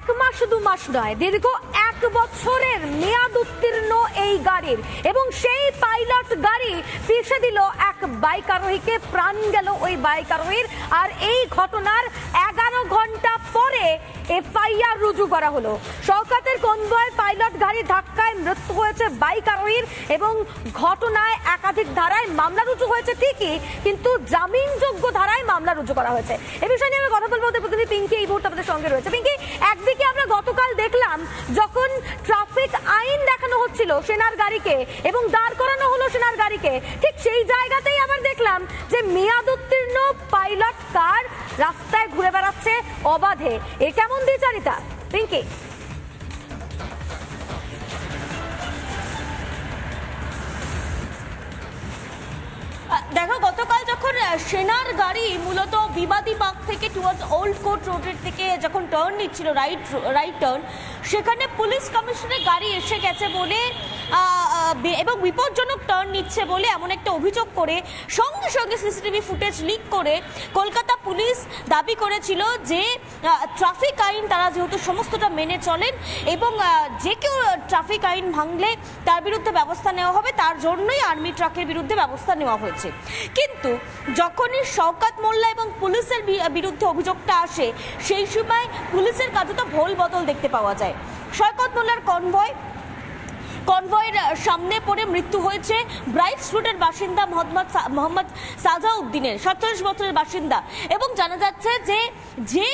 এক মাস দু মাস নয়, দীর্ঘ 1 বছরের মেয়াদ উত্তীর্ণ এই গাড়ির, এবং সেই পাইলট গাড়ি পিষে দিল এক বাইক আরোহীকে, প্রাণ গেল ওই বাইক আরোহীর। আর এই ঘটনার 11 ঘন্টা পরে এফআইআর রুজু করা হলো। শওকতের কনভয় পাইলট গাড়ির ধাক্কায় মৃত্যু হয়েছে বাইক আরোহীর, এবং ঘটনায় একাধিক ধারায় মামলা রুজু হয়েছে ঠিকই, কিন্তু জামিনযোগ্য ধারায় মামলা রুজু করা হয়েছে। এ বিষয়ে নিয়ে আমরা কথা বলবো। প্রতিনিধি পিঙ্কি এই মুহূর্তে আমাদের সঙ্গে রয়েছে। পিঙ্কি, একদিকে আমরা গতকাল দেখলাম যখন ট্রাফিক আইন দেখানো হচ্ছিল সেনার গাড়িকে এবং দাঁড় করানো হলো সেনার গাড়িকে, ঠিক সেই জায়গাতেই আবার দেখলাম যে মেয়াদ উত্তীর্ণ পাইলট কার রাস্তায় ঘুরে বেড়াচ্ছে অবাধে। এ কেমন দ্বিচারিতা পিঙ্কি? দেখো, গতকাল যখন সেনার গাড়ি মূলত বিবাদী বাগ থেকে টুয়ার্ডস ওল্ড কোর্ট রোডের থেকে যখন টার্ন নিচ্ছিল, রাইট টার্ন, সেখানে পুলিশ কমিশনের গাড়ি এসে গেছে বলে এবং বিপজ্জনক টার্ন নিচ্ছে বলে এমন একটা অভিযোগ করে সঙ্গে সঙ্গে সিসিটিভি ফুটেজ লিক করে কলকাতা পুলিশ দাবি করেছিল যে ট্রাফিক আইন তারা যেহেতু সমস্তটা মেনে চলেন এবং যে কেউ ট্রাফিক আইন ভাঙলে তার বিরুদ্ধে ব্যবস্থা নেওয়া হবে, তার জন্যই আর্মি ট্রাকের বিরুদ্ধে ব্যবস্থা নেওয়া হয়েছে। কিন্তু যখনই শওকত মোল্লা এবং পুলিশের বিরুদ্ধে অভিযোগটা আসে, সেই সময় পুলিশের কাজে তো ভোল বদল দেখতে পাওয়া যায়। শওকত মোল্লার কনভয়ের সামনে পড়ে মৃত্যু হয়েছে ব্রাইটস রোডের বাসিন্দা মোহাম্মদ সাজাউদ্দিনের, 47 বছরের বাসিন্দা। এবং জানা যাচ্ছে যে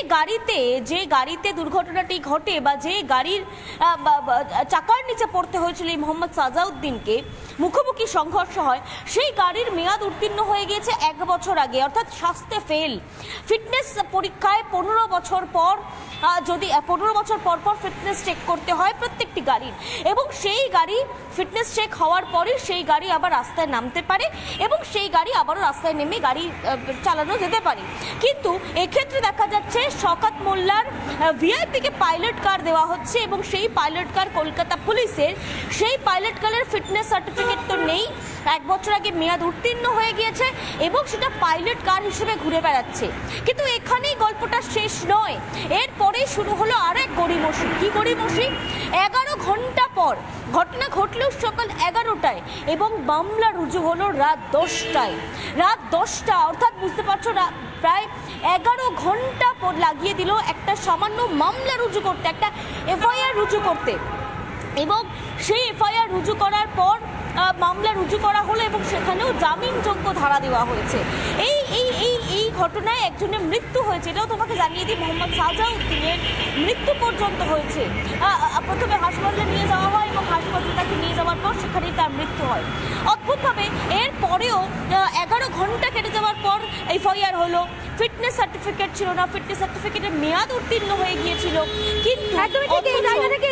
গাড়িতে দুর্ঘটনাটি ঘটে বা যে গাড়ির চাকার নিচে পড়তে হয়েছিল এই মোহাম্মদ সাজাউদ্দিনকে, মুখোমুখি সংঘর্ষ হয়, সেই গাড়ির মেয়াদ উত্তীর্ণ হয়ে গিয়েছে 1 বছর আগে, অর্থাৎ শাস্তে ফেল। ফিটনেস পরীক্ষায় 15 বছর পর যদি 15 বছর পর ফিটনেস চেক করতে হয় প্রত্যেকটি গাড়ির, এবং সেই গাড়ি ফিটনেস চেক হওয়ার পরে সেই গাড়ি আবার রাস্তায় নামতে পারে এবং সেই গাড়ি আবারও রাস্তায় নেমে গাড়ি চালানো যেতে পারে। কিন্তু এক্ষেত্রে দেখা যাচ্ছে শওকত মোল্লার ভিআইপিকে পাইলট কার দেওয়া হচ্ছে এবং সেই পাইলট কার কলকাতা পুলিশের, সেই পাইলট কারের ফিটনেস সার্টিফিকেট তো নেই, 1 বছর আগে মেয়াদ উত্তীর্ণ হয়ে গিয়েছে এবং সেটা পাইলট কার হিসেবে ঘুরে বেড়াচ্ছে। কিন্তু এখানেই গল্পটা শেষ নয়, এরপরেই শুরু হলো আর এক গড়িমসি। কি গড়িমসি? 11 ঘন্টা পর, ঘটনা ঘটল সকাল 11টায় এবং মামলা রুজু হলো রাত 10টায়। রাত 10টা, অর্থাৎ বুঝতে পারছো প্রায় 11 ঘন্টা পর লাগিয়ে দিল একটা সামান্য মামলা রুজু করতে, একটা এফআইআর রুজু করতে। এবং সেই এফআইআর রুজু করার পর মামলা রুজু করা হলো এবং সেখানেও জামিনযোগ্য ধারা দেওয়া হয়েছে। এই ঘটনায় একজনের মৃত্যু হয়েছে, এটাও তোমাকে জানিয়ে দিই। মোহাম্মদ সাজাউদ্দিনের মৃত্যু পর্যন্ত হয়েছে। প্রথমে হাসপাতালে নিয়ে যাওয়া হয় এবং হাসপাতালে তাকে নিয়ে যাওয়ার পর সেখানেই তার মৃত্যু হয়। অদ্ভুতভাবে এর পরেও 11 ঘন্টা কেটে যাওয়ার পর এফআইআর হলো, ফিটনেস সার্টিফিকেট ছিল না, ফিটনেস সার্টিফিকেটের মেয়াদ উত্তীর্ণ হয়ে গিয়েছিল।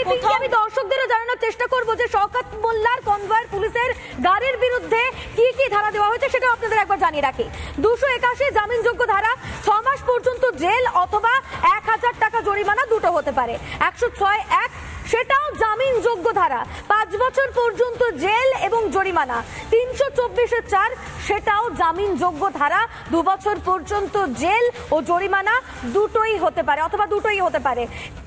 কিন্তু আমি দর্শকদেরও জানানোর চেষ্টা করবো যে শওকত মোল্লার কনভয়ের পুলিশের গাড়ির বিরুদ্ধে কি কি ধারা দেওয়া হয়েছে সেটাও আপনাদের একবার জানিয়ে রাখি। 281 জামিনযোগ্য ধারা, 6 মাস পর্যন্ত জেল অথবা 1000 টাকা জরিমানা, দুটো হতে পারে। 106(1) সেটাও জামিনযোগ্য ধারা, 5 বছর পর্যন্ত জেল এবং জরিমানা। 324(4) সেটাও জামিনযোগ্য ধারা, 2 বছর পর্যন্ত জেল ও জরিমানা দুটোই হতে পারে অথবা দুটোই হতে পারে।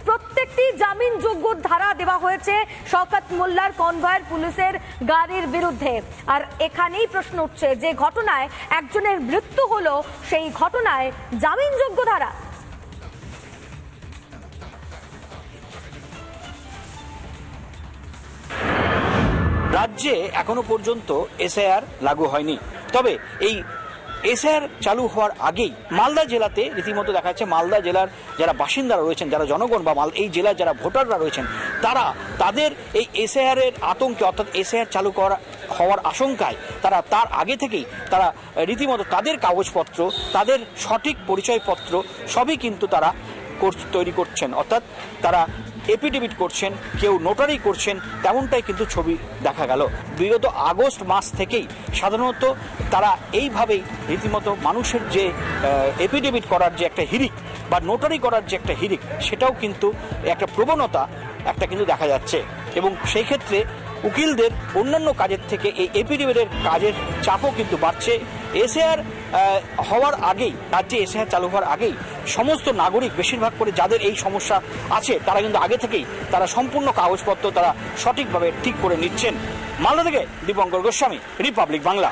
প্রত্যেকটি জামিনযোগ্য ধারা দেওয়া হয়েছে শওকত মোল্লার কনভয়ের পুলিশের গাড়ির বিরুদ্ধে। আর এখানেই প্রশ্ন উঠছে, যে ঘটনায় একজনের মৃত্যু হলো সেই ঘটনায় জামিনযোগ্য ধারা। রাজ্যে এখনো পর্যন্ত এসআইআর লাগু হয়নি, তবে এই এসআইআর চালু হওয়ার আগেই মালদা জেলাতে রীতিমতো দেখা যাচ্ছে মালদা জেলার যারা বাসিন্দারা রয়েছেন, যারা জনগণ বা এই জেলার যারা ভোটাররা রয়েছেন, তারা তাদের এই এসআইআরের আতঙ্কে, অর্থাৎ এসআইআর চালু হওয়ার আশঙ্কায় তারা তার আগে থেকেই তারা রীতিমতো তাদের কাগজপত্র, তাদের সঠিক পরিচয়পত্র সবই কিন্তু তারা তৈরি করছেন, অর্থাৎ তারা এফিডেভিট করছেন, কেউ নোটারি করছেন, তেমনটাই কিন্তু ছবি দেখা গেল। বিগত আগস্ট মাস থেকেই সাধারণত তারা এইভাবেই রীতিমতো মানুষের যে এফিডেভিট করার যে একটা হিড়িক বা নোটারি করার যে একটা হিড়িক, সেটাও কিন্তু একটা প্রবণতা একটা কিন্তু দেখা যাচ্ছে। এবং সেই ক্ষেত্রে উকিলদের অন্যান্য কাজের থেকে এই এফিডেভিটের কাজের চাপও কিন্তু বাড়ছে। এসআইআর হওয়ার আগেই, রাজ্যে এসআইআর চালু হওয়ার আগেই সমস্ত নাগরিক, বেশিরভাগ করে যাদের এই সমস্যা আছে তারা কিন্তু আগে থেকেই তারা সম্পূর্ণ কাগজপত্র তারা সঠিকভাবে ঠিক করে নিচ্ছেন। মালদা থেকে দীপঙ্কর গোস্বামী, রিপাবলিক বাংলা।